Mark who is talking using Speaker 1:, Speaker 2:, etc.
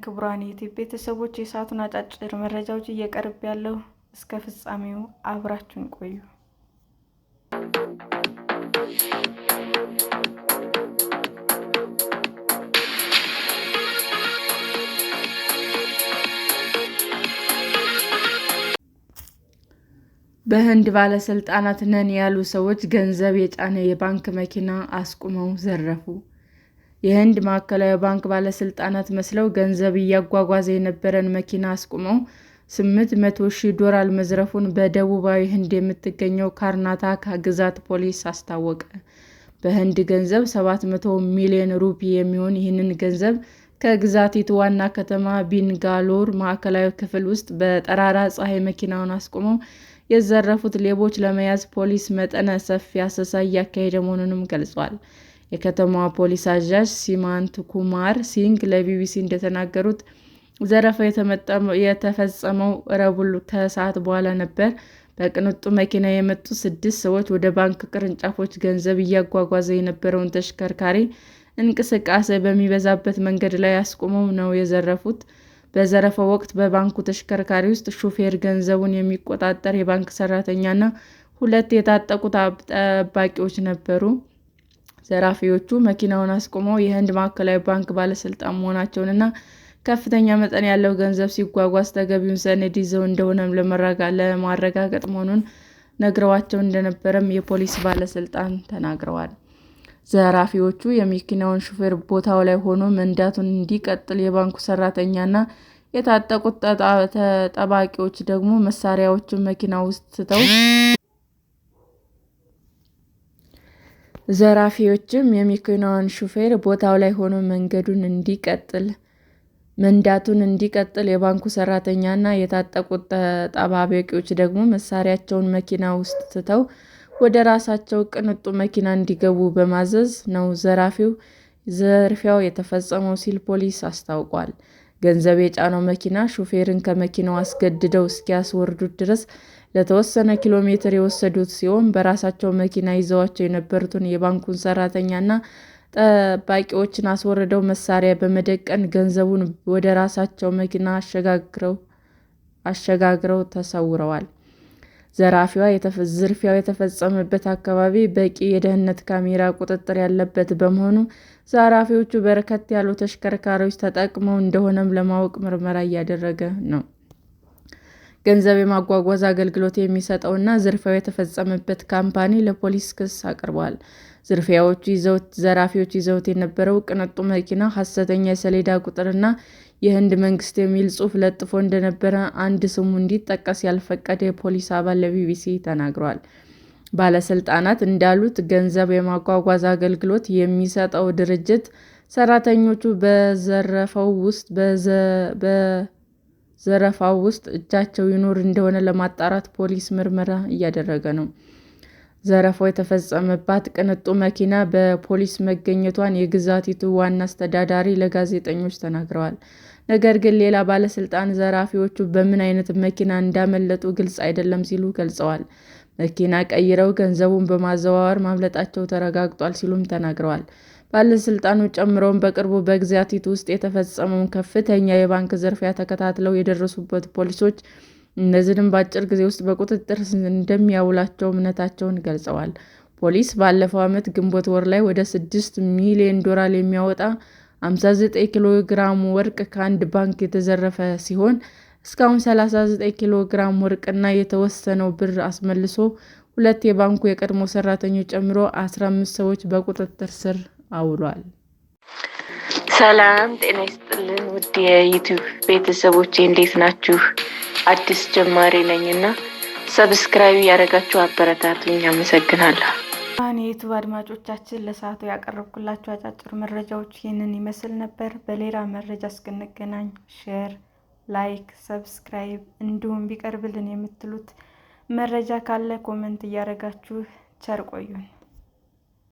Speaker 1: ክቡራን የዩቲዩብ ቤተሰቦች የሰዓቱን አጫጭር መረጃዎች እየቀርብ ያለው እስከ ፍጻሜው አብራችሁን ቆዩ። በህንድ ባለስልጣናት ነን ያሉ ሰዎች ገንዘብ የጫነ የባንክ መኪና አስቁመው ዘረፉ። የህንድ ማዕከላዊ ባንክ ባለስልጣናት መስለው ገንዘብ እያጓጓዘ የነበረን መኪና አስቁመው $800,000 መዝረፉን በደቡባዊ ህንድ የምትገኘው ካርናታካ ግዛት ፖሊስ አስታወቀ። በህንድ ገንዘብ 700 ሚሊዮን ሩፒ የሚሆን ይህንን ገንዘብ ከግዛቲቱ ዋና ከተማ ቤንጋሎር ማዕከላዊ ክፍል ውስጥ በጠራራ ፀሐይ መኪናውን አስቁመው የዘረፉት ሌቦች ለመያዝ ፖሊስ መጠነ ሰፊ አሰሳ እያካሄደ መሆኑንም ገልጿል። የከተማዋ ፖሊስ አዛዥ ሲማንት ኩማር ሲንግ ለቢቢሲ እንደተናገሩት ዘረፋው የተፈጸመው ረቡዕ ከሰዓት በኋላ ነበር። በቅንጡ መኪና የመጡ 6 ሰዎች ወደ ባንክ ቅርንጫፎች ገንዘብ እያጓጓዘ የነበረውን ተሽከርካሪ እንቅስቃሴ በሚበዛበት መንገድ ላይ አስቁመው ነው የዘረፉት። በዘረፋው ወቅት በባንኩ ተሽከርካሪ ውስጥ ሹፌር፣ ገንዘቡን የሚቆጣጠር የባንክ ሰራተኛና 2 የታጠቁ ጠባቂዎች ነበሩ። ዘራፊዎቹ መኪናውን አስቆመው የህንድ ማዕከላዊ ባንክ ባለስልጣን መሆናቸውንና ከፍተኛ መጠን ያለው ገንዘብ ሲጓጓዝ ተገቢውን ሰነድ ይዘው እንደሆነ ለማረጋገጥ መሆኑን ነግረዋቸው እንደነበረም የፖሊስ ባለስልጣን ተናግረዋል። ዘራፊዎቹ የመኪናውን ሹፌር ቦታው ላይ ሆኖ መንዳቱን እንዲቀጥል፣ የባንኩ ሰራተኛና የታጠቁት ጠባቂዎች ደግሞ መሳሪያዎቹን መኪና ውስጥ ትተው ዘራፊዎችም የመኪናውን ሹፌር ቦታው ላይ ሆኖ መንዳቱን እንዲቀጥል፣ የባንኩ ሰራተኛና የታጠቁት ጠባቂዎች ደግሞ መሳሪያቸውን መኪና ውስጥ ትተው ወደ ራሳቸው ቅንጡ መኪና እንዲገቡ በማዘዝ ነው ዝርፊያው የተፈጸመው ሲል ፖሊስ አስታውቋል። ገንዘብ የጫነው መኪና ሹፌርን ከመኪናው አስገድደው እስኪያስወርዱት ድረስ ለተወሰነ ኪሎ ሜትር የወሰዱት ሲሆን በራሳቸው መኪና ይዘዋቸው የነበሩትን የባንኩን ሰራተኛና ጠባቂዎችን አስወርደው መሳሪያ በመደቀን ገንዘቡን ወደ ራሳቸው መኪና አሸጋግረው ተሰውረዋል። ዝርፊያው የተፈጸመበት አካባቢ በቂ የደህንነት ካሜራ ቁጥጥር ያለበት በመሆኑ ዘራፊዎቹ በርከት ያሉ ተሽከርካሪዎች ተጠቅመው እንደሆነም ለማወቅ ምርመራ እያደረገ ነው። ገንዘብ የማጓጓዝ አገልግሎት የሚሰጠውና ዝርፊያው የተፈጸመበት ካምፓኒ ለፖሊስ ክስ አቅርቧል። ዘራፊዎቹ ይዘውት የነበረው ቅንጡ መኪና ሐሰተኛ የሰሌዳ ቁጥርና የህንድ መንግስት የሚል ጽሑፍ ለጥፎ እንደነበረ አንድ ስሙ እንዲጠቀስ ያልፈቀደ የፖሊስ አባል ለቢቢሲ ተናግሯል። ባለስልጣናት እንዳሉት ገንዘብ የማጓጓዝ አገልግሎት የሚሰጠው ድርጅት ሰራተኞቹ በዘረፋው ውስጥ እጃቸው ይኖር እንደሆነ ለማጣራት ፖሊስ ምርመራ እያደረገ ነው። ዘረፋው የተፈጸመባት ቅንጡ መኪና በፖሊስ መገኘቷን የግዛቲቱ ዋና አስተዳዳሪ ለጋዜጠኞች ተናግረዋል። ነገር ግን ሌላ ባለስልጣን ዘራፊዎቹ በምን አይነት መኪና እንዳመለጡ ግልጽ አይደለም ሲሉ ገልጸዋል። መኪና ቀይረው ገንዘቡን በማዘዋወር ማምለጣቸው ተረጋግጧል ሲሉም ተናግረዋል። ባለስልጣኑ ጨምረውም በቅርቡ በግዛቲቱ ውስጥ የተፈጸመውን ከፍተኛ የባንክ ዝርፊያ ተከታትለው የደረሱበት ፖሊሶች እነዚህንም በአጭር ጊዜ ውስጥ በቁጥጥር እንደሚያውላቸው እምነታቸውን ገልጸዋል። ፖሊስ ባለፈው ዓመት ግንቦት ወር ላይ ወደ $6 ሚሊዮን የሚያወጣ 59 ኪሎ ግራም ወርቅ ከአንድ ባንክ የተዘረፈ ሲሆን እስካሁን 39 ኪሎ ግራም ወርቅና የተወሰነው ብር አስመልሶ 2 የባንኩ የቀድሞ ሰራተኞች ጨምሮ 15 ሰዎች በቁጥጥር ስር አውሏል። ሰላም ጤና ይስጥልን ውድ የዩቲዩብ ቤተሰቦቼ እንዴት ናችሁ? አዲስ ጀማሪ ነኝና ሰብስክራይብ ያደረጋችሁ አበረታቱኝ። አመሰግናለሁ። የዩቲዩብ አድማጮቻችን ለሰዓቱ ያቀረብኩላችሁ አጫጭር መረጃዎች ይህንን ይመስል ነበር። በሌላ መረጃ እስክንገናኝ ሼር፣ ላይክ፣ ሰብስክራይብ እንዲሁም ቢቀርብልን የምትሉት መረጃ ካለ ኮሜንት እያደረጋችሁ ቸር ቆዩን።